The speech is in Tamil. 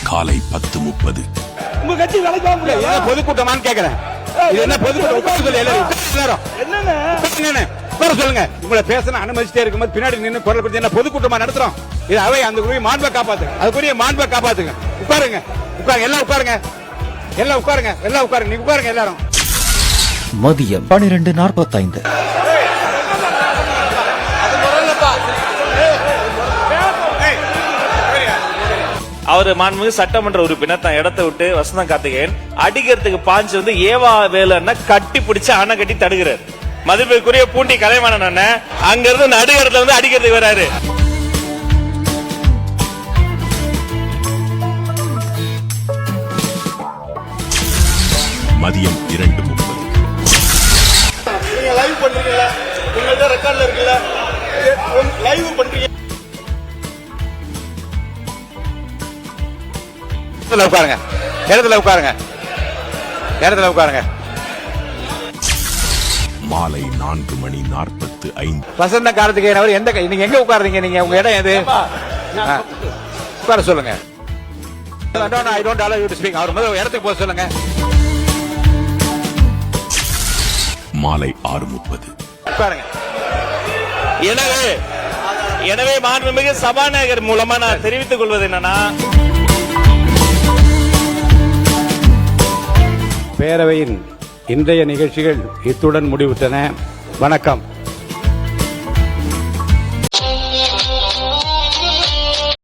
காலை 10:30. உங்க கட்சி வேலைக்கு வாங்க முடியாது. பொதுக்கூட்டமான்னு கேக்குறேன். இது என்ன பொதுக்கூட்டம்? சொல்லுங்க. உங்களை பேச அனுமதிச்சிட்டே இருக்கும்போது பின்னாடி நின்று குரல் கொடுத்து என்ன பொதுக்கூட்டமா நடத்துறோம்? இது அவை அந்த மாண்பை காப்பாத்துங்க. அதுக்குரிய மாண்பை காப்பாத்துங்க. உட்காருங்க, எல்லாம் உட்காருங்க, எல்லாம் உட்காருங்க, எல்லாம் உட்காருங்க. நீங்க உட்காருங்க எல்லாரும். மதியம் 12:45. அவரு மாண்புமிகு சட்டமன்ற உறுப்பினர் தான் இடத்தை விட்டு வசந்தம் கார்த்திகேயன் அடிக்கிறதுக்கு பாஞ்சு வந்து ஏவா வேலைன்னா கட்டி பிடிச்சு அணை கட்டி தடுக்கிறார். மதிப்பிற்குரிய பூண்டி கலைவாணன் அண்ணன் அங்க இருந்து நடுகிறதுல வந்து அடிக்கிறதுக்கு வராரு. மதியம் 2:30. நீங்க லைவ் பண்றீங்கல்ல, உங்கள்ட்ட ரெக்கார்ட்ல இருக்குல்ல, லைவ் பண்றீங்க. உட்காருங்க, இடத்துல உட்காருங்க, இடத்துல உட்காருங்க. மாலை 4:45. வசந்த கார்த்திகேயன் அவர் எந்த நீங்க எங்க உட்காருங்க? நீங்க உங்க இடம் எது? உட்கார சொல்லுங்க. I don't allow you to speak. அவர் முதல்ல இடத்துக்கு போக சொல்லுங்க. மாலை 6:30. உட்காருங்க. எனவே மாண்புமிகு சபாநாயகர் மூலமா நான் தெரிவித்துக் கொள்வது என்னன்னா, பேரவையின் இன்றைய நிகழ்ச்சிகள் இத்துடன் முடிவுற்றன. வணக்கம்.